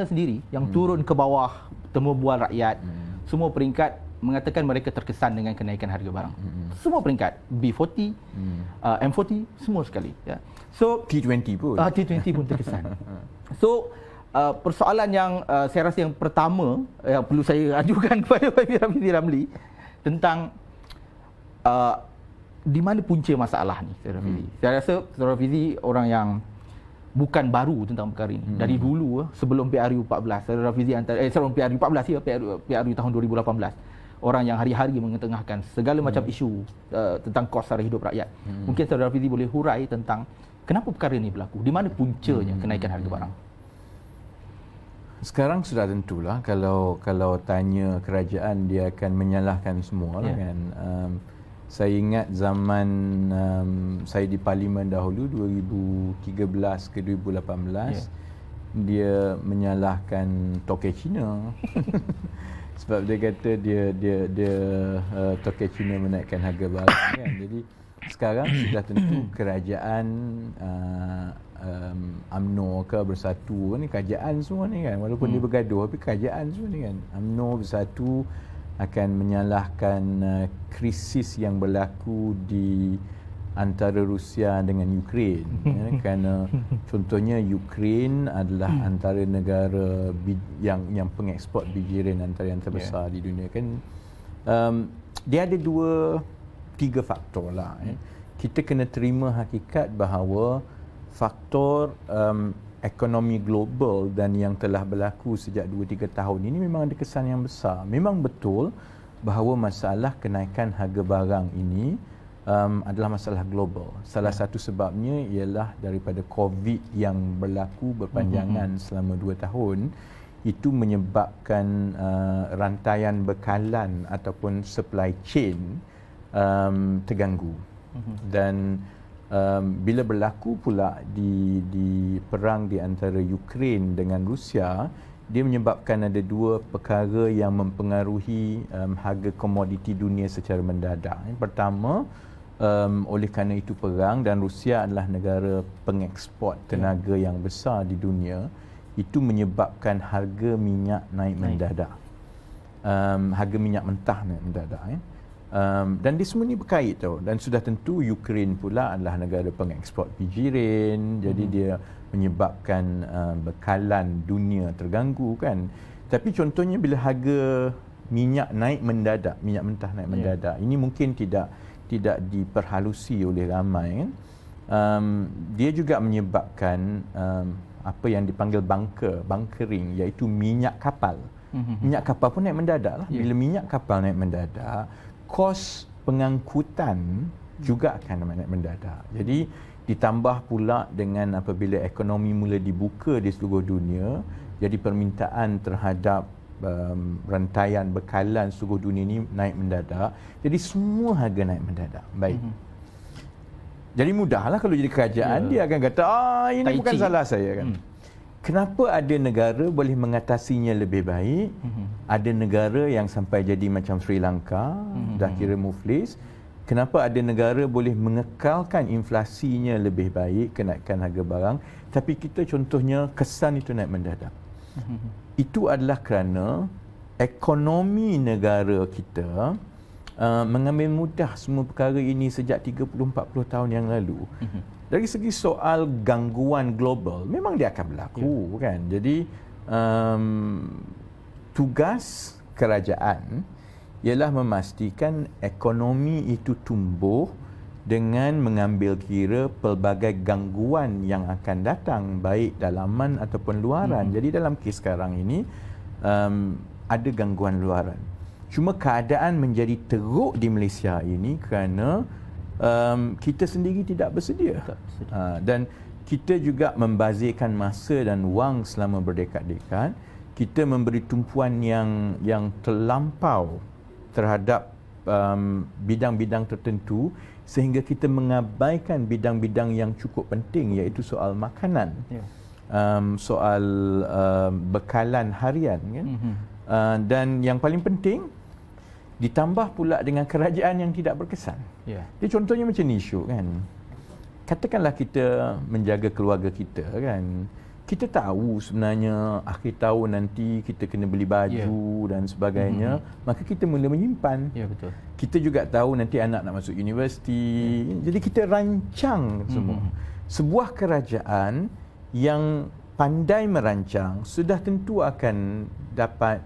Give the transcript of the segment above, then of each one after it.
sendiri yang turun ke bawah temu bual rakyat, semua peringkat mengatakan mereka terkesan dengan kenaikan harga barang. Semua peringkat, B40, M40, semua sekali. Ya. So T20 pun. T20 pun terkesan. So persoalan yang saya rasa yang pertama yang perlu saya ajukan kepada Pak Rafizi Ramli tentang di mana punca masalah ni, Saudara Rafizi. Saya rasa Saudara Rafizi orang yang bukan baru tentang perkara ini. Dari dulu sebelum PRU 14, Saudara Rafizi sebelum PRU 14 ya, PRU tahun 2018. Orang yang hari-hari mengetengahkan segala macam isu tentang kos sara hidup rakyat. Mungkin Saudara Rafizi boleh hurai tentang kenapa perkara ini berlaku? Di mana puncanya kenaikan harga barang? Sekarang sudah tentulah kalau tanya kerajaan dia akan menyalahkan semua lah kan. Saya ingat zaman saya di parlimen dahulu 2013 ke 2018 dia menyalahkan tokai Cina. Sebab dia kata dia tokai Cina menaikkan harga barang kan. Jadi sekarang sudah tentu kerajaan UMNO ke Bersatu ni, kerajaan semua ni kan, walaupun dia bergaduh tapi kerajaan semua ni kan, UMNO Bersatu akan menyalahkan krisis yang berlaku di antara Rusia dengan Ukraine ya, kerana contohnya Ukraine adalah antara negara yang pengeksport bijiran antara yang terbesar di dunia kan. Dia ada 2-3 faktor lah ya. Kita kena terima hakikat bahawa faktor ekonomi global dan yang telah berlaku sejak 2-3 tahun ini memang ada kesan yang besar. Memang betul bahawa masalah kenaikan harga barang ini adalah masalah global. Salah satu sebabnya ialah daripada COVID yang berlaku berpanjangan selama 2 tahun. Itu menyebabkan rantaian bekalan ataupun supply chain terganggu. Dan bila berlaku pula di perang di antara Ukraine dengan Rusia, dia menyebabkan ada 2 perkara yang mempengaruhi harga komoditi dunia secara mendadak. Yang pertama, oleh kerana itu perang dan Rusia adalah negara pengeksport tenaga yang besar di dunia, itu menyebabkan harga minyak naik mendadak. Harga minyak mentah naik mendadak ya. Dan di semua ini berkait tau. Dan sudah tentu Ukraine pula adalah negara pengeksport bijiran, jadi dia menyebabkan bekalan dunia terganggu kan. Tapi contohnya bila harga minyak naik mendadak, minyak mentah naik mendadak, ini mungkin tidak diperhalusi oleh ramai kan. Dia juga menyebabkan apa yang dipanggil bunkering, iaitu minyak kapal. Minyak kapal pun naik mendadak lah. Bila minyak kapal naik mendadak, kos pengangkutan juga akan naik mendadak. Jadi ditambah pula dengan apabila ekonomi mula dibuka di seluruh dunia, jadi permintaan terhadap rantaian bekalan seluruh dunia ini naik mendadak. Jadi semua harga naik mendadak. Baik. Jadi mudahlah kalau jadi kerajaan dia akan kata ini bukan salah saya kan. Kenapa ada negara boleh mengatasinya lebih baik, ada negara yang sampai jadi macam Sri Lanka, dah kira muflis. Kenapa ada negara boleh mengekalkan inflasinya lebih baik, kenaikan harga barang, tapi kita contohnya kesan itu naik mendadak. Itu adalah kerana ekonomi negara kita mengambil mudah semua perkara ini sejak 30-40 tahun yang lalu. Dari segi soal gangguan global, memang dia akan berlaku kan. Jadi tugas kerajaan ialah memastikan ekonomi itu tumbuh dengan mengambil kira pelbagai gangguan yang akan datang, baik dalaman ataupun luaran. Jadi dalam kes sekarang ini ada gangguan luaran. Cuma keadaan menjadi teruk di Malaysia ini kerana kita sendiri tidak bersedia. Dan kita juga membazirkan masa dan wang selama berdekat-dekat. Kita memberi tumpuan yang terlampau terhadap bidang-bidang tertentu sehingga kita mengabaikan bidang-bidang yang cukup penting, iaitu soal makanan, soal bekalan harian kan? Dan yang paling penting, ditambah pula dengan kerajaan yang tidak berkesan. Jadi contohnya macam ni Syuk kan. Katakanlah kita menjaga keluarga kita kan. kita tahu sebenarnya akhir tahun nanti kita kena beli baju dan sebagainya, maka kita mula menyimpan. Ya, betul. Kita juga tahu nanti anak nak masuk universiti. Jadi kita rancang semua. Sebuah kerajaan yang pandai merancang sudah tentu akan dapat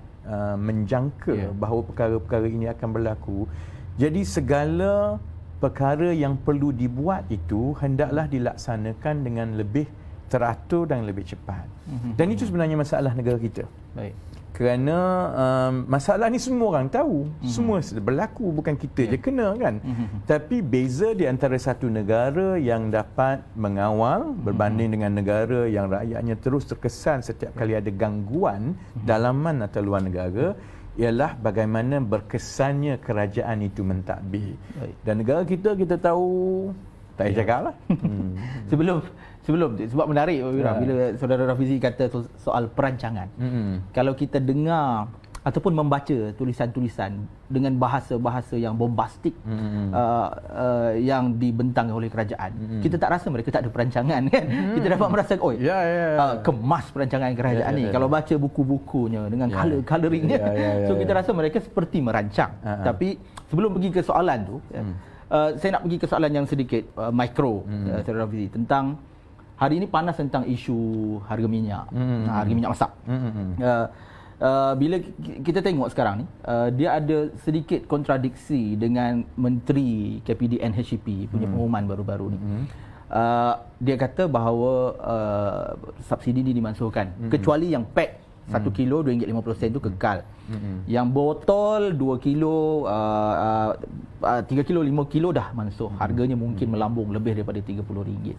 menjangka bahawa perkara-perkara ini akan berlaku. Jadi segala perkara yang perlu dibuat itu hendaklah dilaksanakan dengan lebih teratur dan lebih cepat. Dan itu sebenarnya masalah negara kita. Baik. Kerana masalah ni semua orang tahu. Semua berlaku, bukan kita je kena kan. Tapi beza di antara satu negara yang dapat mengawal berbanding dengan negara yang rakyatnya terus terkesan setiap kali ada gangguan dalaman atau luar negara, ialah bagaimana berkesannya kerajaan itu mentadbir. Dan negara kita tahu tak payah cakap lah. Sebelum sebab menarik bila saudara Rafizi kata soal perancangan. Kalau kita dengar ataupun membaca tulisan-tulisan dengan bahasa-bahasa yang bombastik yang dibentang oleh kerajaan, kita tak rasa mereka tak ada perancangan kan. Kita dapat merasa kemas perancangan kerajaan ni. Kalau baca buku-bukunya dengan coloringnya, so kita rasa mereka seperti merancang. Tapi sebelum pergi ke soalan tu, saya nak pergi ke soalan yang sedikit mikro, saudara Rafizi, tentang hari ini panas tentang isu harga minyak, harga minyak masak. Bila kita tengok sekarang ni, dia ada sedikit kontradiksi dengan Menteri KPD NHCP punya pengumuman baru-baru ni. Dia kata bahawa subsidi ni dimansuhkan, kecuali yang pack 1 kilo RM2.50 tu kekal. Yang botol 2 kilo, 3 kilo, 5 kilo dah mansuh. Harganya mungkin melambung lebih daripada RM30.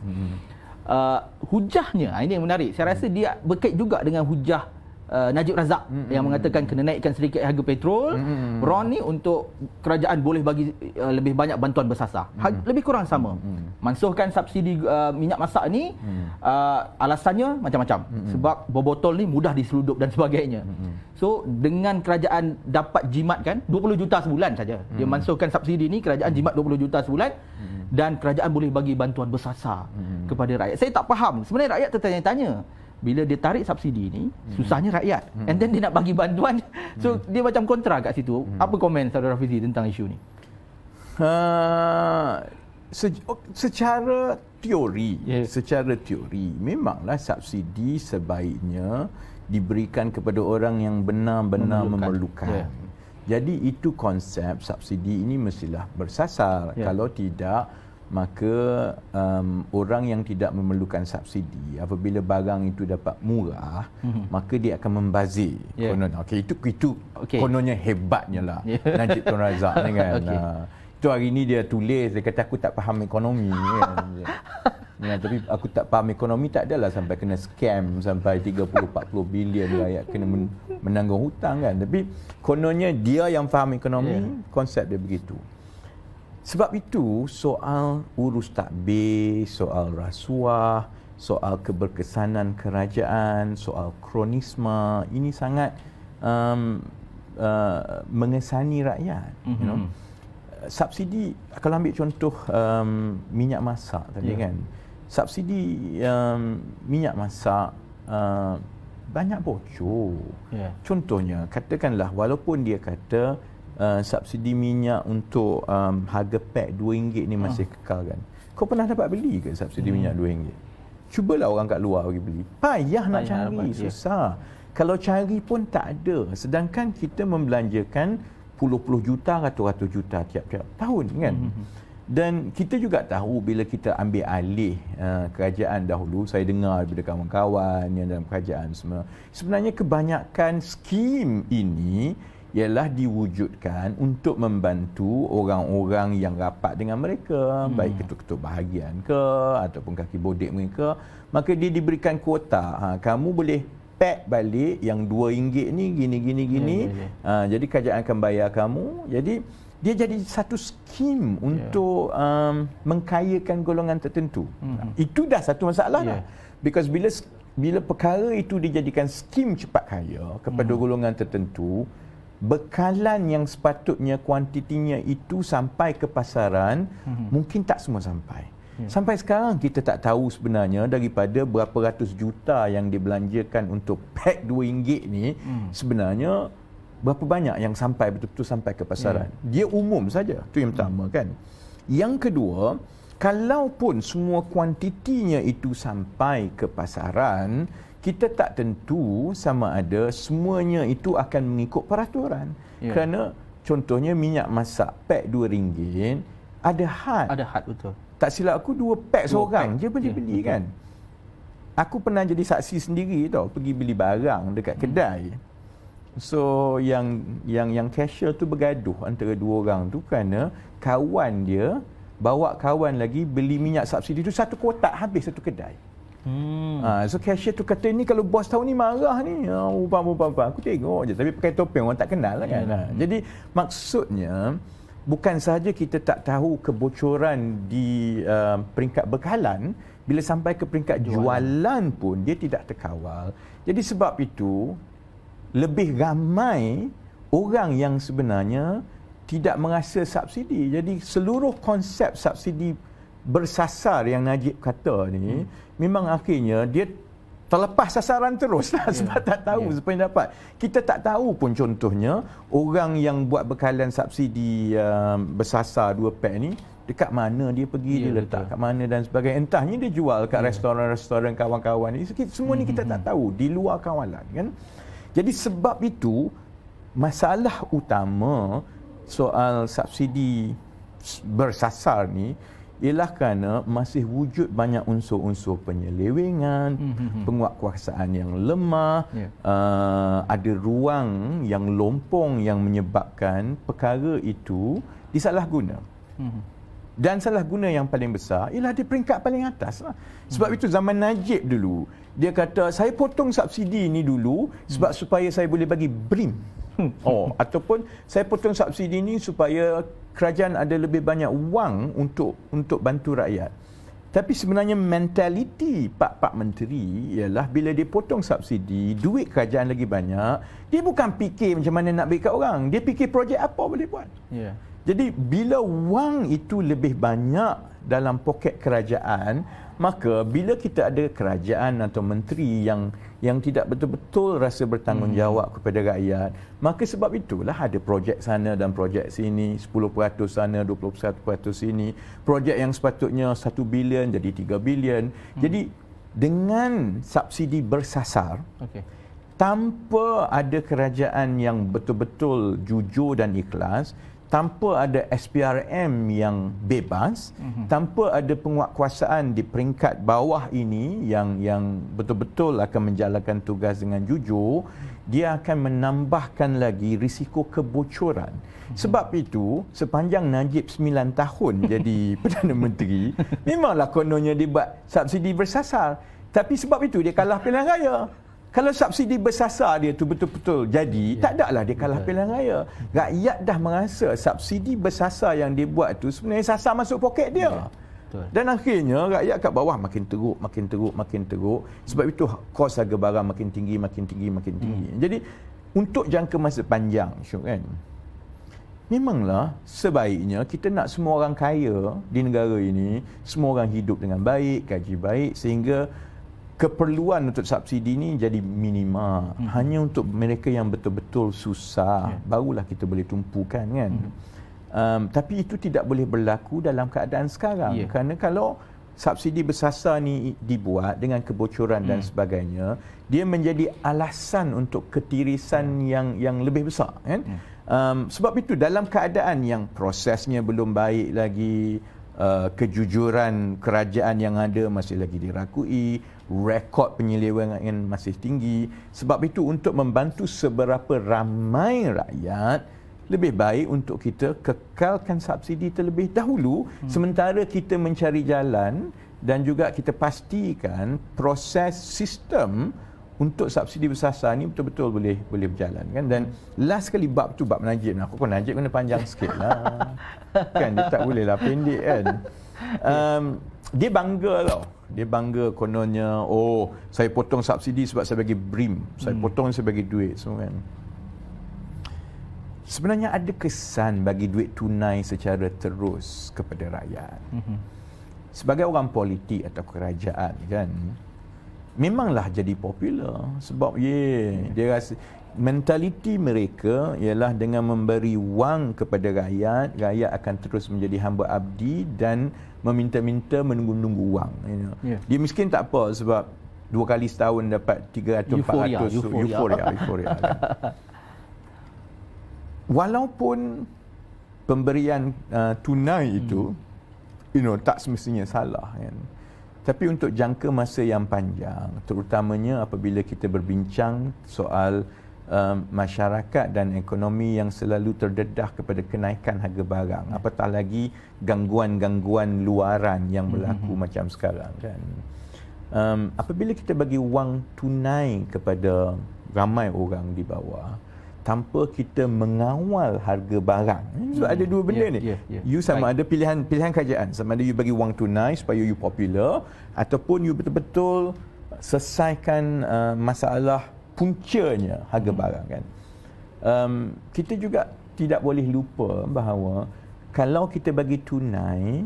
Hujahnya, ini yang menarik. Saya rasa dia berkait juga dengan hujah Najib Razak yang mengatakan kena naikkan sedikit harga petrol, RON ni untuk kerajaan boleh bagi lebih banyak bantuan bersasar. Lebih kurang sama. Mansuhkan subsidi minyak masak ni, alasannya macam-macam. Sebab berbotol ni mudah diseludup dan sebagainya. So dengan kerajaan dapat jimatkan 20 juta sebulan saja. Dia mansuhkan subsidi ni, kerajaan jimat 20 juta sebulan dan kerajaan boleh bagi bantuan bersasar kepada rakyat. Saya tak faham. Sebenarnya rakyat tertanya-tanya, bila dia tarik subsidi ni, susahnya rakyat. And then dia nak bagi bantuan. So dia macam kontra kat situ. Apa komen saudara Rafizi tentang isu ni? Secara teori memanglah subsidi sebaiknya diberikan kepada orang yang benar-benar memerlukan. Jadi itu konsep subsidi ini mestilah bersasar. Kalau tidak, maka orang yang tidak memerlukan subsidi, apabila barang itu dapat murah, maka dia akan membazir. Itu kononnya hebatnya lah Najib Tun Razak ni kan. Itu hari ni dia tulis, dia kata aku tak faham ekonomi kan. Tapi aku tak faham ekonomi tak adalah sampai kena scam sampai 30-40 bilion rakyat kena menanggung hutang kan. Tapi kononnya dia yang faham ekonomi, konsep dia begitu. Sebab itu soal urus takbir, soal rasuah, soal keberkesanan kerajaan, soal kronisme, ini sangat mengesani rakyat. Subsidi, kalau ambil contoh minyak masak tadi kan, subsidi minyak masak banyak bocor. Contohnya, katakanlah walaupun dia kata subsidi minyak untuk harga pack RM2 ni masih kekal kan. Kau pernah dapat beli ke subsidi minyak RM2? Cubalah orang kat luar pergi beli. Payah nak cari, susah. Kalau cari pun tak ada. Sedangkan kita membelanjakan puluh-puluh juta, ratus-ratus juta tiap-tiap tahun kan. Dan kita juga tahu bila kita ambil alih kerajaan dahulu, saya dengar daripada kawan-kawan yang dalam kerajaan semua, sebenarnya kebanyakan skim ini ialah diwujudkan untuk membantu orang-orang yang rapat dengan mereka, baik ketua-ketua bahagian ke ataupun kaki bodek mereka. Maka dia diberikan kuota, kamu boleh pack balik yang RM2 ni gini. Jadi kerajaan akan bayar kamu. Jadi dia jadi satu skim untuk mengkayakan golongan tertentu. Itu dah satu masalah dah. Because bila perkara itu dijadikan skim cepat kaya kepada golongan tertentu, bekalan yang sepatutnya kuantitinya itu sampai ke pasaran mungkin tak semua sampai. Sampai sekarang kita tak tahu sebenarnya daripada berapa ratus juta yang dibelanjakan untuk pack RM2 ni, sebenarnya berapa banyak yang sampai betul-betul sampai ke pasaran. Dia umum saja. Itu yang pertama kan. Yang kedua, kalaupun semua kuantitinya itu sampai ke pasaran, kita tak tentu sama ada semuanya itu akan mengikut peraturan. Kerana contohnya minyak masak pack RM2 ada had. Ada had, betul. Tak silap aku 2 pack seorang je boleh beli kan. Aku pernah jadi saksi sendiri tau, pergi beli barang dekat kedai. So yang cashier tu bergaduh antara 2 orang tu kerana kawan dia bawa kawan lagi beli minyak subsidi tu 1 kotak habis satu kedai. So cashier tu kata, ni kalau bos tahu ni marah ni. Upah. Aku tengok je, tapi pakai topeng orang tak kenal lah kan. Jadi maksudnya bukan sahaja kita tak tahu kebocoran di peringkat bekalan, bila sampai ke peringkat jualan pun dia tidak terkawal. Jadi sebab itu lebih ramai orang yang sebenarnya tidak merasa subsidi. Jadi seluruh konsep subsidi bersasar yang Najib kata ni memang akhirnya dia terlepas sasaran terus lah, sebab tak tahu siapa yang dapat. Kita tak tahu pun contohnya orang yang buat bekalan subsidi bersasar 2 pack ni dekat mana dia pergi, dia letak kat mana dan sebagainya. Entahnya dia jual kat restoran-restoran kawan-kawan ni. Semua ni kita tak tahu, di luar kawalan kan. Jadi sebab itu masalah utama soal subsidi bersasar ni ialah kerana masih wujud banyak unsur-unsur penyelewengan, penguatkuasaan yang lemah, ada ruang yang lompong yang menyebabkan perkara itu disalahguna. Dan salah guna yang paling besar ialah di peringkat paling atas lah. Sebab itu zaman Najib dulu, dia kata saya potong subsidi ni dulu sebab supaya saya boleh bagi BRIM. Ataupun saya potong subsidi ni supaya kerajaan ada lebih banyak wang untuk bantu rakyat. Tapi sebenarnya mentaliti Pak Menteri ialah bila dia potong subsidi, duit kerajaan lagi banyak, dia bukan fikir macam mana nak bagi kat orang, dia fikir projek apa boleh buat. Jadi bila wang itu lebih banyak dalam poket kerajaan, maka bila kita ada kerajaan atau menteri yang tidak betul-betul rasa bertanggungjawab kepada rakyat, maka sebab itulah ada projek sana dan projek sini, 10% sana, 21% sini, projek yang sepatutnya 1 bilion jadi 3 bilion. Jadi dengan subsidi bersasar, tanpa ada kerajaan yang betul-betul jujur dan ikhlas, tanpa ada SPRM yang bebas, tanpa ada penguatkuasaan di peringkat bawah ini yang betul-betul akan menjalankan tugas dengan jujur, dia akan menambahkan lagi risiko kebocoran. Sebab itu, sepanjang Najib 9 tahun jadi Perdana Menteri, memanglah kononnya dia buat subsidi bersasar. Tapi sebab itu dia kalah pilihan raya. Kalau subsidi bersasar dia tu betul-betul jadi, tak adalah dia kalah pilihan raya. Rakyat dah merasa subsidi bersasar yang dia buat tu sebenarnya sasar masuk poket dia. Dan akhirnya rakyat kat bawah makin teruk. Sebab itu kos harga barang makin tinggi. Jadi untuk jangka masa panjang, Syuk, kan, memanglah sebaiknya kita nak semua orang kaya di negara ini, semua orang hidup dengan baik, gaji baik, sehingga keperluan untuk subsidi ni jadi minima. Hanya untuk mereka yang betul-betul susah, barulah kita boleh tumpukan kan. Tapi itu tidak boleh berlaku dalam keadaan sekarang. Kerana kalau subsidi bersasar ni dibuat dengan kebocoran dan sebagainya, dia menjadi alasan untuk ketirisan yang lebih besar kan. Sebab itu dalam keadaan yang prosesnya belum baik lagi, kejujuran kerajaan yang ada masih lagi dirakui, rekod penyelewengan masih tinggi. Sebab itu untuk membantu seberapa ramai rakyat, lebih baik untuk kita kekalkan subsidi terlebih dahulu, sementara kita mencari jalan dan juga kita pastikan proses sistem untuk subsidi bersasar ni betul-betul boleh berjalan kan. Dan last kali bab tu bab Najib. Aku pun Najib kena panjang sikit lah. Kan dia tak boleh lah pendek kan. Dia bangga tau. Dia bangga kononnya, saya potong subsidi sebab saya bagi BRIM. Saya potong saya bagi duit semua kan. Sebenarnya ada kesan bagi duit tunai secara terus kepada rakyat. sebagai orang politik atau kerajaan kan, memanglah jadi popular sebab dia rasa mentaliti mereka ialah dengan memberi wang kepada rakyat, rakyat akan terus menjadi hamba abdi dan meminta-minta menunggu-nunggu wang. Dia miskin tak apa sebab 2 kali setahun dapat 300 400 euforia kan. Walaupun pemberian tunai itu tak semestinya salah kan. Tapi untuk jangka masa yang panjang, terutamanya apabila kita berbincang soal masyarakat dan ekonomi yang selalu terdedah kepada kenaikan harga barang, apatah lagi gangguan-gangguan luaran yang berlaku macam sekarang kan. Apabila kita bagi wang tunai kepada ramai orang di bawah tanpa kita mengawal harga barang, sebab ada dua benda ni. You sama ada pilihan kerajaan, sama ada you bagi wang tunai supaya you popular, ataupun you betul-betul selesaikan masalah puncanya harga barang kan. Kita juga tidak boleh lupa bahawa kalau kita bagi tunai,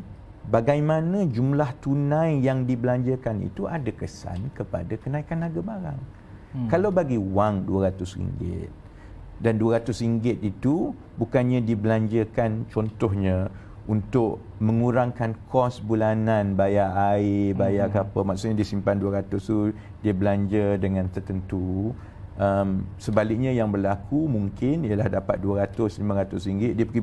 bagaimana jumlah tunai yang dibelanjakan itu ada kesan kepada kenaikan harga barang. Kalau bagi wang RM200 dan RM200 itu bukannya dibelanjakan contohnya untuk mengurangkan kos bulanan, bayar air, bayar apa, maksudnya disimpan 200 tu dia belanja dengan tertentu. Sebaliknya yang berlaku mungkin ialah dapat 200-500 ringgit, dia pergi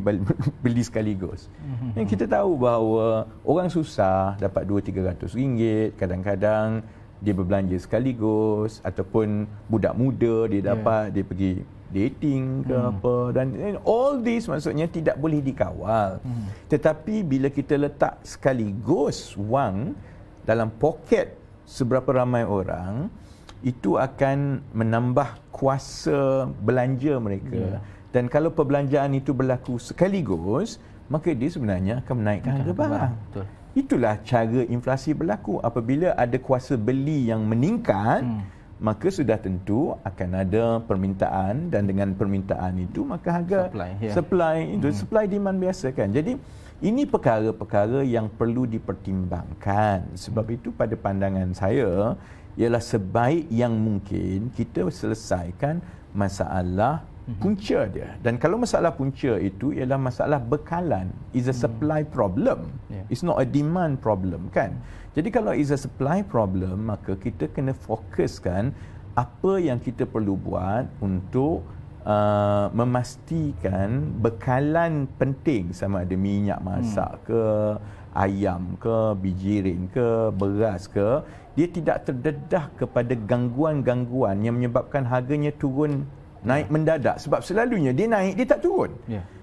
beli sekaligus. Dan kita tahu bahawa orang susah dapat 200-300 ringgit, kadang-kadang dia berbelanja sekaligus, ataupun budak muda dia dapat, dia pergi dating ke apa, dan all this maksudnya tidak boleh dikawal. Tetapi bila kita letak sekaligus wang dalam poket seberapa ramai orang, itu akan menambah kuasa belanja mereka. Dan kalau perbelanjaan itu berlaku sekaligus, maka dia sebenarnya akan menaikkan harga barang. Itulah cara inflasi berlaku. Apabila ada kuasa beli yang meningkat, maka sudah tentu akan ada permintaan, dan dengan permintaan itu maka harga supply demand biasa kan. Jadi ini perkara-perkara yang perlu dipertimbangkan. Sebab itu pada pandangan saya ialah sebaik yang mungkin kita selesaikan masalah punca dia. Dan kalau masalah punca itu ialah masalah bekalan, is a supply problem. It's not a demand problem kan. Jadi kalau is a supply problem, maka kita kena fokuskan apa yang kita perlu buat untuk memastikan bekalan penting, sama ada minyak masak ke, ayam ke, bijirin ke, beras ke, dia tidak terdedah kepada gangguan-gangguan yang menyebabkan harganya turun naik mendadak. Sebab selalunya dia naik, dia tak turun.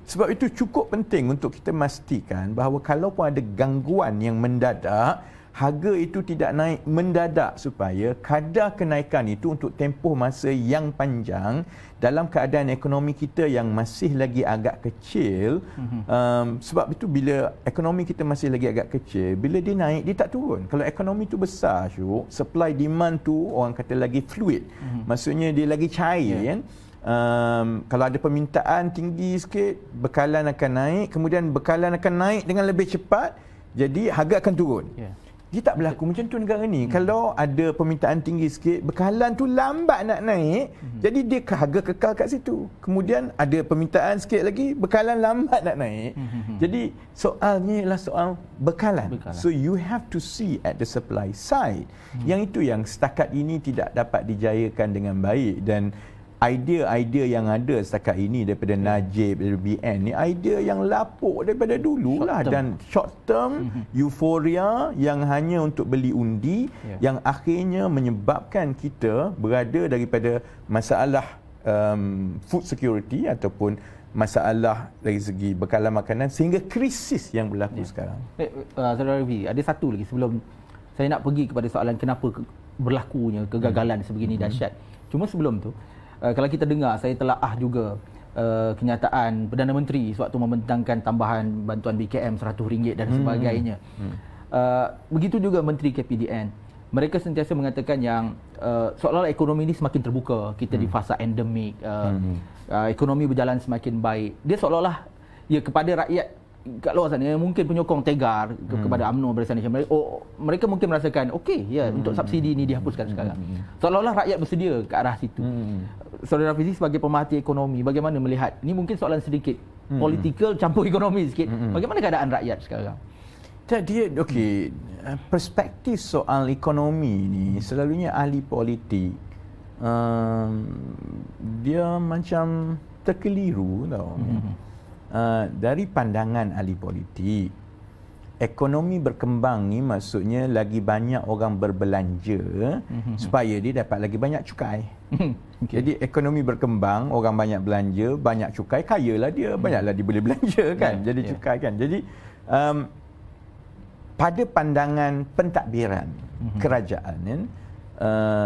Sebab itu cukup penting untuk kita memastikan bahawa kalau pun ada gangguan yang mendadak, harga itu tidak naik mendadak, supaya kadar kenaikan itu untuk tempoh masa yang panjang dalam keadaan ekonomi kita yang masih lagi agak kecil. Sebab itu bila ekonomi kita masih lagi agak kecil, bila dia naik dia tak turun. Kalau ekonomi tu besar, supply demand tu orang kata lagi fluid, maksudnya dia lagi cair kan. Kalau ada permintaan tinggi sikit, bekalan akan naik, kemudian bekalan akan naik dengan lebih cepat, jadi harga akan turun. Dia tak berlaku macam tu negara ni. Kalau ada permintaan tinggi sikit, bekalan tu lambat nak naik, jadi dia harga kekal kat situ. Kemudian ada permintaan sikit lagi, bekalan lambat nak naik. Jadi soalnya ialah soal bekalan. So you have to see at the supply side. Yang itu yang setakat ini tidak dapat dijayakan dengan baik. Dan idea-idea yang ada setakat ini daripada Najib, daripada BN ni, idea yang lapuk daripada dululah, dan short term euforia yang hanya untuk beli undi, yang akhirnya menyebabkan kita berada daripada masalah food security ataupun masalah dari segi bekalan makanan sehingga krisis yang berlaku sekarang. Saudara Ravi, ada satu lagi sebelum saya nak pergi kepada soalan kenapa berlakunya kegagalan sebegini dahsyat. Cuma sebelum tu, kalau kita dengar, saya telaah juga kenyataan Perdana Menteri sewaktu membentangkan tambahan bantuan BKM RM100 dan sebagainya. Begitu juga Menteri KPDN. Mereka sentiasa mengatakan yang seolah-olah ekonomi ini semakin terbuka. Kita di fasa endemik, ekonomi berjalan semakin baik. Dia seolah-olah kepada rakyat kat luar sana yang mungkin penyokong tegar kepada UMNO Barisan Nasional, mereka mungkin merasakan okey ya, untuk subsidi ini dihapuskan sekarang. Seolah-olah rakyat bersedia ke arah situ. Saudara Fizi sebagai pemerhati ekonomi, bagaimana melihat ini? Mungkin soalan sedikit politikal campur ekonomi sikit. Bagaimana keadaan rakyat sekarang? Dia okey, perspektif soal ekonomi ni selalunya ahli politik dia macam terkeliru tau. Dari pandangan ahli politik, ekonomi berkembang ni maksudnya lagi banyak orang berbelanja supaya dia dapat lagi banyak cukai. Jadi ekonomi berkembang, orang banyak belanja, banyak cukai, kayalah dia, banyaklah dia boleh belanja kan. Jadi cukai kan. Jadi pada pandangan pentadbiran kerajaan kan,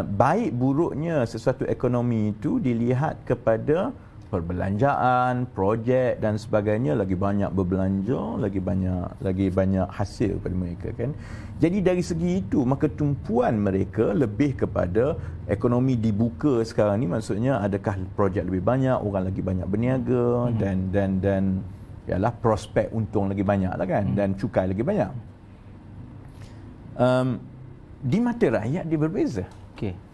baik buruknya sesuatu ekonomi itu dilihat kepada perbelanjaan, projek dan sebagainya. Lagi banyak berbelanja, lagi banyak hasil pada mereka kan. Jadi dari segi itu, maka tumpuan mereka lebih kepada ekonomi dibuka sekarang ni, maksudnya adakah projek lebih banyak, orang lagi banyak berniaga dan ialah prospek untung lagi banyak lah kan, dan cukai lagi banyak. Di mata rakyat dia berbeza. Okey.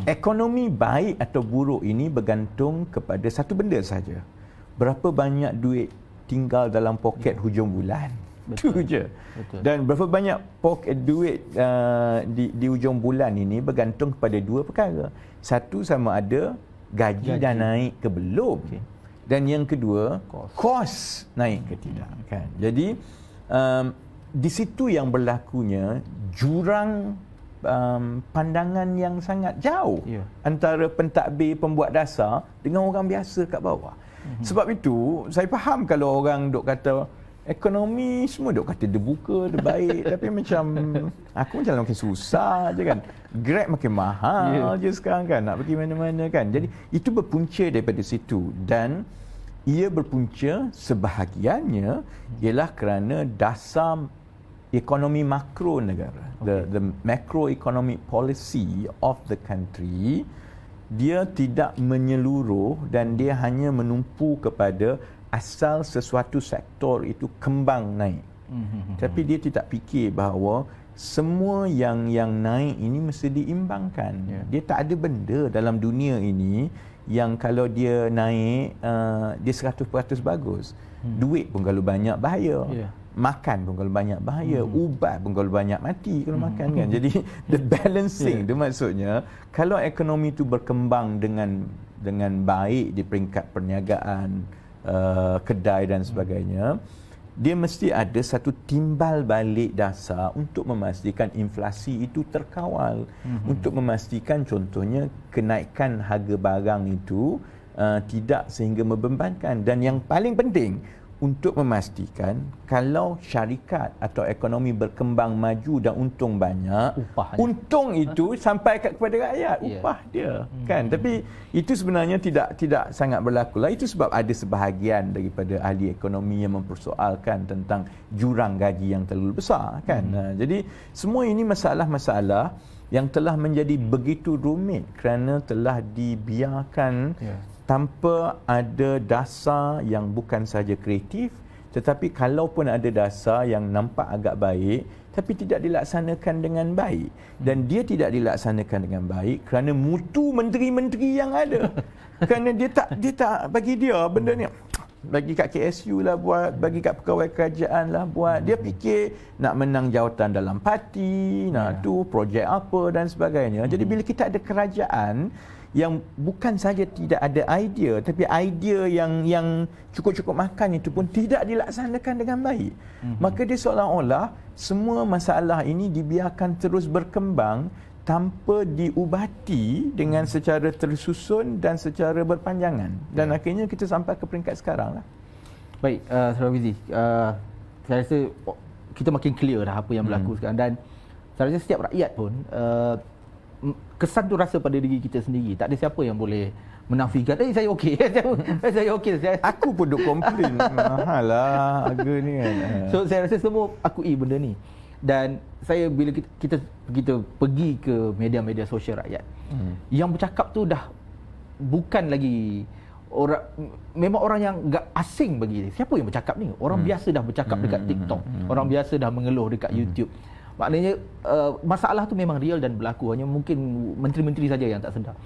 Ekonomi baik atau buruk ini bergantung kepada satu benda saja. Berapa banyak duit tinggal dalam poket hujung bulan. Itu je. Betul. Dan berapa banyak poket duit di hujung bulan ini bergantung kepada dua perkara. Satu, sama ada gaji dah naik ke belum. Okay. Dan yang kedua, kos naik ke tidak kan. Jadi di situ yang berlakunya jurang pandangan yang sangat jauh antara pentadbir pembuat dasar dengan orang biasa kat bawah. Sebab itu saya faham kalau orang duk kata ekonomi semua duk kata dia buka, dia baik tapi macam aku macam makin susah je kan. Grab makin mahal je sekarang kan, nak pergi mana-mana kan. Jadi itu berpunca daripada situ, dan ia berpunca sebahagiannya ialah kerana dasar ekonomi makro negara, the macroeconomic policy of the country, dia tidak menyeluruh dan dia hanya menumpu kepada asal sesuatu sektor itu kembang naik. Tapi dia tidak fikir bahawa semua yang naik ini mesti diimbangkan. Dia tak ada benda dalam dunia ini yang kalau dia naik dia 100% bagus. Duit pun kalau banyak bahaya. Makan pun kalau banyak bahaya, ubat pun kalau banyak mati kalau makan kan. Jadi the balancing tu maksudnya kalau ekonomi tu berkembang dengan baik di peringkat perniagaan, kedai dan sebagainya, dia mesti ada satu timbal balik dasar untuk memastikan inflasi itu terkawal, untuk memastikan contohnya kenaikan harga barang itu tidak sehingga membebankan, dan yang paling penting untuk memastikan kalau syarikat atau ekonomi berkembang maju dan untung banyak, untung itu sampai kepada rakyat, upah dia kan. Tapi itu sebenarnya tidak sangat berlaku lah. Itu sebab ada sebahagian daripada ahli ekonomi yang mempersoalkan tentang jurang gaji yang terlalu besar kan. Jadi semua ini masalah-masalah yang telah menjadi begitu rumit kerana telah dibiarkan tanpa ada dasar yang bukan saja kreatif, tetapi kalaupun ada dasar yang nampak agak baik tapi tidak dilaksanakan dengan baik. Dan dia tidak dilaksanakan dengan baik kerana mutu menteri-menteri yang ada. Kerana dia tak bagi dia benda ni, bagi kat KSU lah buat, bagi kat pegawai kerajaan lah buat. Dia fikir nak menang jawatan dalam parti, nak tu projek apa dan sebagainya. Jadi bila kita ada kerajaan yang bukan saja tidak ada idea, tapi idea yang cukup-cukup makan itu pun tidak dilaksanakan dengan baik, maka dia seolah-olah semua masalah ini dibiarkan terus berkembang tanpa diubati dengan secara tersusun dan secara berpanjangan, dan akhirnya kita sampai ke peringkat sekarang lah. Baik, Saudara Fizi, saya rasa kita makin clear dah apa yang berlaku sekarang, dan saya rasa setiap rakyat pun kesan tu rasa pada diri kita sendiri. Tak ada siapa yang boleh menafikan saya okey. saya okey. Aku pun duk komplain mahal lah harga ni kan. So saya rasa semua akui benda ni. Dan saya bila kita pergi ke media-media sosial rakyat, yang bercakap tu dah bukan lagi memang orang yang enggak asing bagi dia. Siapa yang bercakap ni? Orang biasa dah bercakap dekat TikTok. Orang biasa dah mengeluh dekat YouTube. Maknanya masalah tu memang real dan berlaku, hanya mungkin menteri-menteri saja yang tak sedar.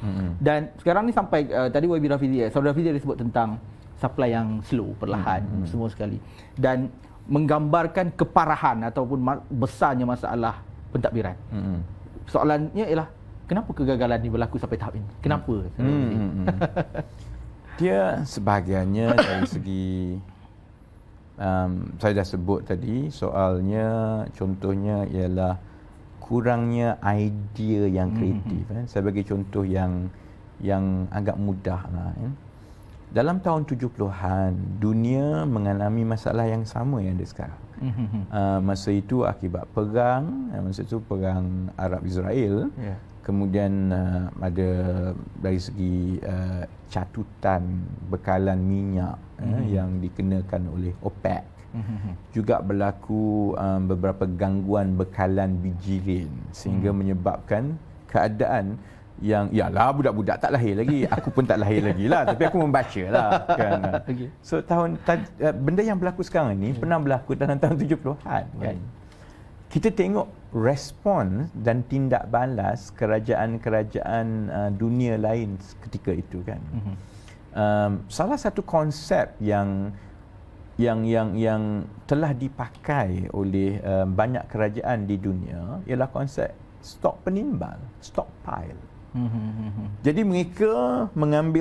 Dan sekarang ni sampai tadi YB Rafizi, Saudara Rafizi dia sebut tentang supply yang slow, perlahan, semua sekali. Dan menggambarkan keparahan ataupun besarnya masalah pentadbiran. Soalannya ialah kenapa kegagalan ni berlaku sampai tahap ini? Kenapa? Dia sebahagiannya dari segi saya dah sebut tadi, soalnya contohnya ialah kurangnya idea yang kreatif. Saya bagi contoh yang agak mudah lah. Dalam tahun 70-an, dunia mengalami masalah yang sama yang ada sekarang. Masa itu akibat perang, masa itu perang Arab-Israel. Kemudian ada dari segi catutan bekalan minyak yang dikenakan oleh OPEC. Juga berlaku beberapa gangguan bekalan biji sehingga menyebabkan keadaan yang yalah budak-budak tak lahir lagi, aku pun tak lahir lagi lah, tapi aku membaca lah kan. So benda yang berlaku sekarang ni pernah berlaku dalam tahun 70-an kan. Kita tengok respon dan tindak balas kerajaan-kerajaan dunia lain ketika itu kan. Salah satu konsep yang telah dipakai oleh banyak kerajaan di dunia ialah konsep stok penimbal, stockpile. Jadi mereka mengambil